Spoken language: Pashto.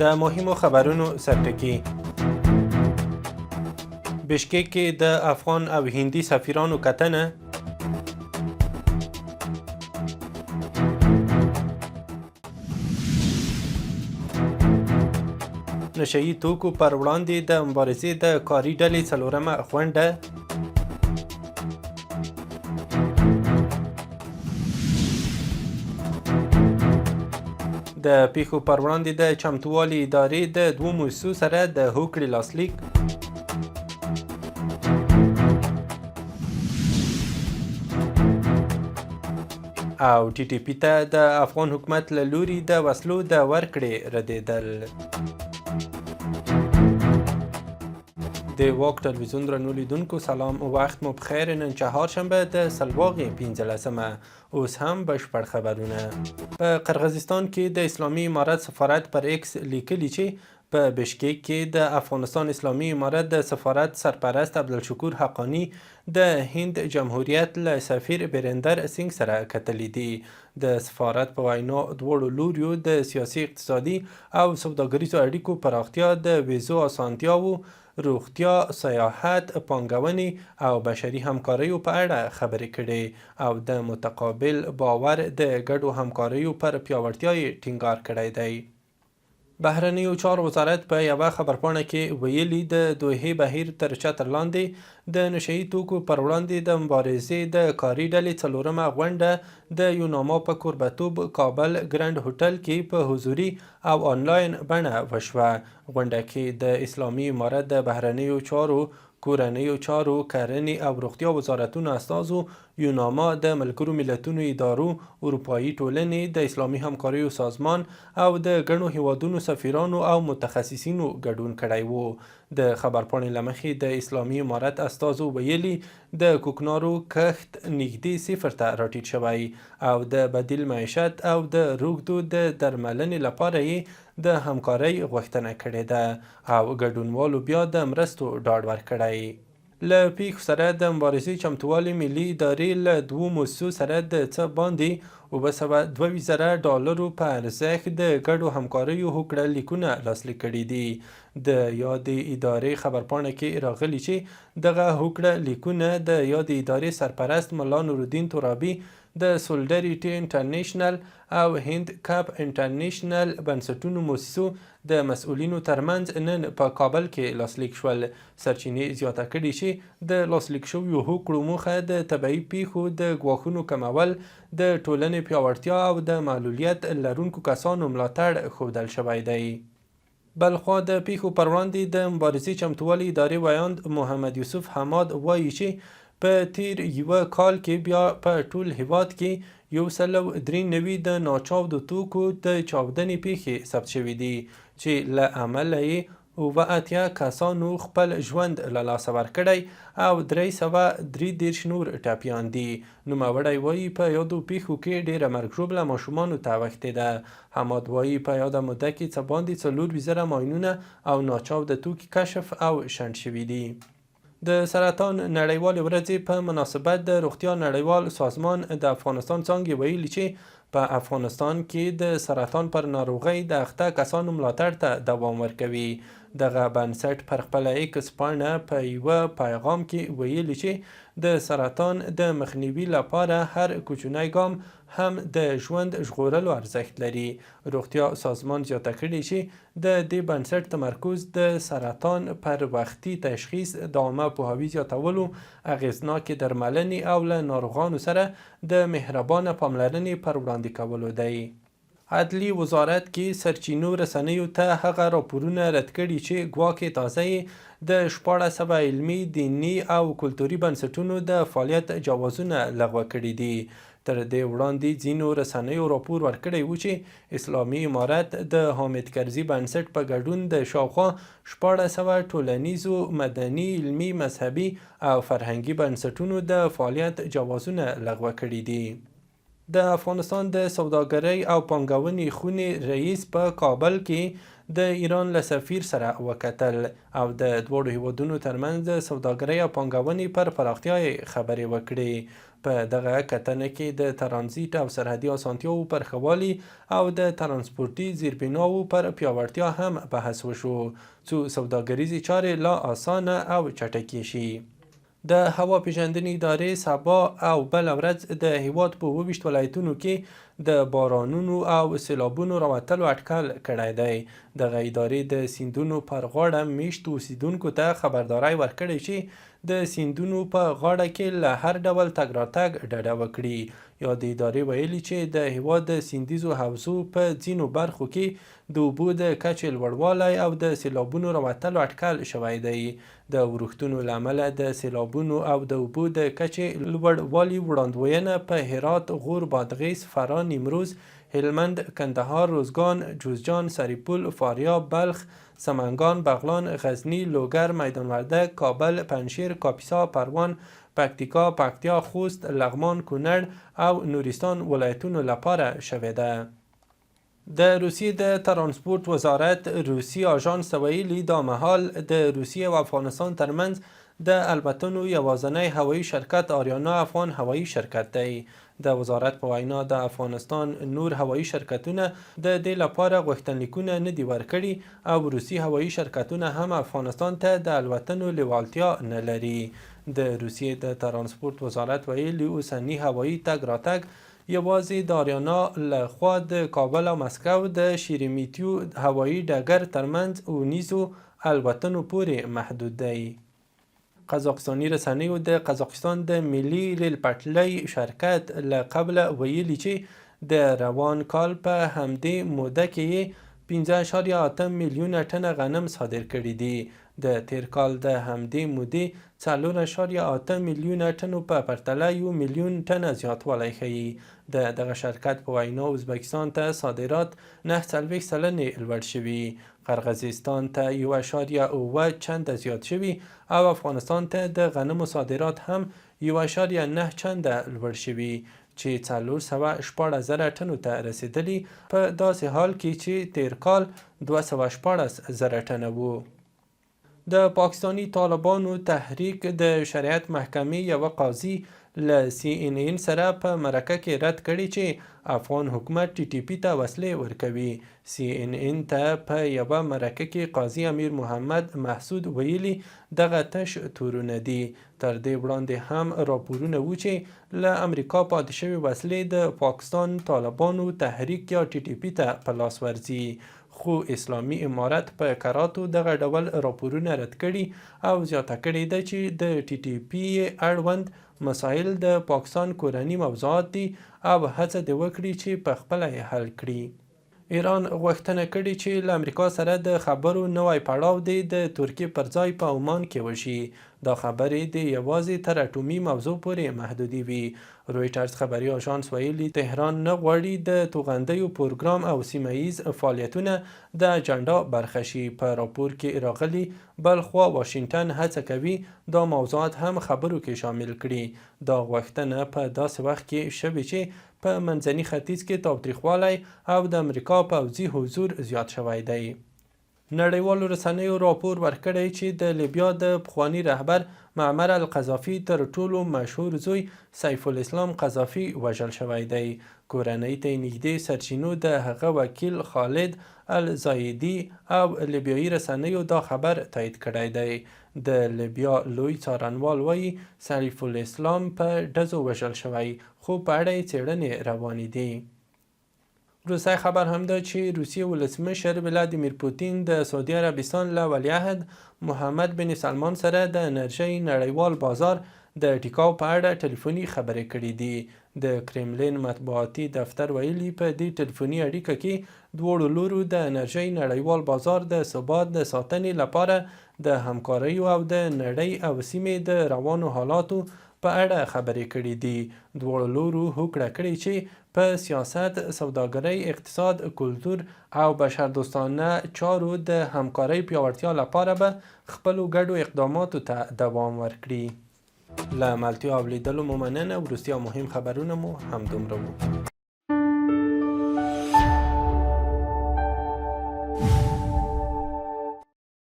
د مهمو خبرونو سرټکی. بشکک کې د افغان او هندي سفیرانو کتنه. نشهیي توکو پر وړاندې د مبارزې د کاري ډلې څلورمه غونډه. د پیښو پر وړاندې د چمتووالي ادارې د دوو موسسو سره د هوکړې لاسلیک. او ټي ټي پي ته د افغان حکومت له لوري د وسلو د ورکړې ردېدل. د واک ټلویزیون درنو لیدونکو سلام او وخت مو بخیر. نن چهارشنبه د سلواغې 15مه. اوس هم بشپړ خبرونه. په قرغیزستان کې د اسلامي امارت سفارت پر ایکس لیکلي چې په بشکک کې د افغانستان اسلامي امارت د سفارت سرپرست عبدالشکور حقانی د هند جمهوریت له سفیر بیریندر سینګ سره کتلي دي. د سفارت په وینا دواړو لوریو د سیاسي، اقتصادي او سوداګریزو اړیکو پراختیا، د ویزو اسانتیاوو، روغتیا، سیاحت، پانګونې او بشري همکاریو په اړه خبرې کړې او د متقابل باور د ګډو همکاریو پر پیاوړتیا یې ټینګار کړی دی. بهرنیو چارو وزارت په یوه خبرپاڼه کې ویلي د دوحې بهیر تر چتر لاندې د نشهیي توکو پر وړاندې د مبارزې د کاري ډلې څلورمه غونډه د یوناما په کوربهتوب کابل ګرند هوټل کې په حضوري او آنلاین بڼه وشوه. غونډه کې د اسلامي امارت د بهرنیو چارو، کورنیو چارو، کرنې او روغتیا وزارتونو استازو، یوناما، د ملګرو ملتونو ادارو، اروپایي ټولنې، د اسلامي همکاریو سازمان او د ګڼو هیوادونو سفیرانو او متخصصینو ګډون کړی و. د خبرپاڼې له مخې د اسلامي امارت استازو ویلي د کوکنارو کښت نږدې صفر ته راټیټ شوی او د بدیل معیشت او د روږدو د درملنې لپاره یې د همکارۍ غوښتنه کړې ده او ګډونوالو بیا د مرستو ډاډ ورکړی. له پیښو سره د مبارزې چمتووالي ملي ادارې له دوو موسسو سره د څه باندې $222 په ارزښت د ګډو همکاریو هوکړه لیکونه لاسلیک کړي دي. د یادې ادارې خبرپاڼه کې راغلي چې دغه هوکړه لیکونه د یادې ادارې سرپرست ملا نورالدین ترابي د سولډریټي انټرنیشنل او هند کپ انټرنیشنل بنسټونو موسسو د مسؤلینو ترمنځ نن په کابل کې لاسلیک شول. سرچینې زیاته کړي چې د لاسلیک شویو هوکړو موخه د طبیعي پیښو د ګواښونو کمول، د ټولنې پیاوړتیا او د معلولیت لرونکو کسانو ملاتړ ښودل شوی دی. بلخوا د پیښو پر وړاندې د مبارزې چمتووالي ادارې ویاند محمد یوسف حماد وایي چې په تیر یوه کال کې بیا په ټول هیواد کې 193 د ناچاودو توکو د چاودنې پیښې ثبت شوي دي چې له امله یې 80 کسانو خپل ژوند له لاسه ورکړی او 333 نور ټپیان دي. نوموړی وایي په یادو پیښو کې ډیره مرګ ژوبله ماشومانو ته اوښتې ده. حماد وایي په یاده موده کې څه باندې 4,000 ماینونه او ناچاوده توکي کشف او شنډ شوي دي. د سرطان نړیوالې ورځې په مناسبت د روغتیا نړیوال سازمان د افغانستان څانګې ویلي چې په افغانستان کې د سرطان پر ناروغۍ د اخته کسانو ملاتړ ته دوام ورکوي. دغه بنسټ پر خپله ایکس پاڼه په یوه پیغام کې ویلي چې د سرطان د مخنیوي لپاره هر کوچنی ګام هم د ژوند ژغورلو ارزښت لري. روغتیا سازمان زیاته کړي چې د دې بنسټ تمرکز د سرطان پر وختي تشخیص، د عامه پوهاوي زیاتولو، اغیزناکې درملنې او له ناروغانو سره د مهربانه پاملرنې پر وړاندې کولو دی. عدلي وزارت کې سرچینو رسنیو ته هغه راپورونه رد کړي چې ګواکې تازه یې د 1400 علمي، دیني او کلتوري بنسټونو د فعالیت جوازونه لغوه کړي دي. تر دې وړاندې ځینو رسنیو راپور ورکړی و چې اسلامي امارت د حامد کرزي بنسټ په ګډون د شاوخوا 1400 ټولنیزو، مدني، علمي، مذهبي او فرهنګي بنسټونو د فعالیت جوازونه لغوه کړي دي. د افغانستان د سوداګرۍ او پانګونې خونې رئیس په کابل کې د ایران له سفیر سره وکتل او د دواړو هیوادونو ترمنځ د سوداګرۍ او پانګونې پر پراختیا خبرې وکړې. په دغه کتنه کې د ترانزیت او سرحدي اسانتیاوو پر ښه والي او د ترانسپورتي زیربناوو پر پیاوړتیا هم بحث وشو څو سوداګریزې چارې لا اسانه او چټکې شي. د هوا پیژندنې ادارې سبا او بله ورځ د هیواد په 28 ولایتونو کې د بارانونو او سیلابونو راوتلو اټکل کړی دی. دغه ادارې د سیندونو پر غاړه میشتو اوسیدونکو ته خبرداری ورکړی چې د سیندونو په غاړه کې له هر ډول تګ راتګ ډډه وکړي. یادې ادارې ویلي چې د هیواد د سیندیزو حوزو په ځینو برخو کې د اوبو د کچې لوړوالی او د سیلابونو راوتلو اټکل شوی دی. د ورښتونو له امله د سیلابونو او د اوبو د کچې لوړوالي وړاندوینه په هرات، غور، بادغیس، فراه، نیمروز، هلمند، کندهار، روزګان، جوزجان، سرپل، فاریاب، بلخ، سمنگان، بغلان، غزنی، لوګر، میدان وردګ، کابل، پنجشیر، کاپیسا، پروان، پکتیکا، پکتیا، خوست، لغمان، کونړ او نورستان ولایتونو لپاره شوې ده. د روسیې د ترانسپورت وزارت روسي آژانس ته ویلي دا مهال د روسیې او افغانستان ترمنځ د الوتنو یوازینی هوایي شرکت آریانا افغان هوایي شرکت دی. د وزارت په وینا د افغانستان نور هوایي شرکتونه د دې لپاره غوښتنلیکونه نه دي ورکړي او روسي هوایي شرکتونه هم افغانستان ته د الوتنو لیوالتیا نه لري. د روسیې د ترانسپورت وزارت ویلي اوسنی هوایي تګ راتګ یوازې د آریانا له خوا د کابل او مسکو د شیرمیتیو هوایي ډګر ترمنځ اونیزو الوتنو پورې محدود دی. قزاقستاني رسنیو د قزاقستان د ملي ریل پټلۍ شرکت له قبله ویلي چې د روان کال په همدې موده کې 15.8 میلیونه ټنه غنم صادر کړي دي. د تیر کال د همدې مودې 4.8 میلیونه ټنو په پرتله 1 میلیون ټنه زیاتوالی ښیي. د دغه شرکت په وینا ازبکستان ته صادرات 9.4 سلنې لوړ شوي، قرغیزستان ته 1.7 چنده زیات شوي او افغانستان ته د غنمو صادرات هم 1.9 چنده لوړ شوي چې 414,000 ټنو ته رسیدلي، په داسې حال کې چې تیر کال 214,000 ټنه وو. د پاکستاني طالبانو تحریک د شریعت محکمې یوه قاضي له CNN سره په مرکه کې رد کړي چې افغان حکومت TTP ته وسلې ورکوي. CNN ته په یوه مرکه کې قاضي امیر محمد محسود ویلي دغه تش تورونه دي. تر دې وړاندې هم راپورونه وو چې له امریکا پاتې شوې وسلې د پاکستان طالبانو تحریک یا TTP ته په لاس ورځي، خو اسلامي امارت په کراتو دغه ډول راپورونه رد کړي او زیاته کړې ده چې د TTP اړوند مسایل د پاکستان کورني موضوعات دي او هڅه دې وکړي چې په خپله یې حل کړي. ایران غوښتنه کړې چې له امریکا سره د خبرو نوی پړاو د ترکیې پر ځای په عمان کې وشي. دا خبرې د یوازې تر اټومي موضوع پورې محدودې وي. رویټرز خبري آژانس ویلي تهران نه غواړي د توغندیو پروګرام او سیمه ییز فعالیتونه د اجنډا برخه شي. په راپور کې راغلي بلخوا واشنګټن هڅه کوي دا موضوعات هم خبرو کې شامل کړي. دا غوښتنه په داسې وخت کې شوې چې په منځني ختیځ کې تاوتریخوالی او د امریکا پوځي حضور زیات شوی دی. نړیوالو رسنیو راپور ورکړی چې د لیبیا د پخواني رهبر معمر القذافي تر ټولو مشهور زوی سیف الاسلام قذافي وژل شوی دی. کورنۍ ته نږدې سرچینو د هغه وکیل خالد الزایدي او لیبیایي رسنیو دا خبر تایید کړی دی. د لیبیا لوی څارنوال وایي سیف الاسلام په ډزو وژل شوی، خو په اړه یې څېړنې روانې دي. وروستی خبر هم ده چې روسیې ولسمشر ولادیمیر پوتین د سعودي عربستان له ولیعهد محمد بن سلمان سره د انرژۍ نړیوال بازار د ټیکاو په اړه ټلیفوني خبرې کړې دي. د کرملین مطبوعاتي دفتر ویلي په دې ټلیفوني اړیکه کې دواړو لورو د انرژۍ نړیوال بازار د ثبات د ساتنې لپاره د همکاریو او د نړۍ او سیمې د روانو حالاتو په اړه خبرې کړې دي. دواړو لورو هوکړه کړې چې په سیاست، سوداګرۍ، اقتصاد، کلتور او بشردوستانه چارو د همکارۍ پیاوړتیا لپاره به خپلو ګډو اقداماتو ته دوام ورکړي. له ملتیا او لیدلو مو مننه. وروستیا مهم خبرونه مو همدومره وو.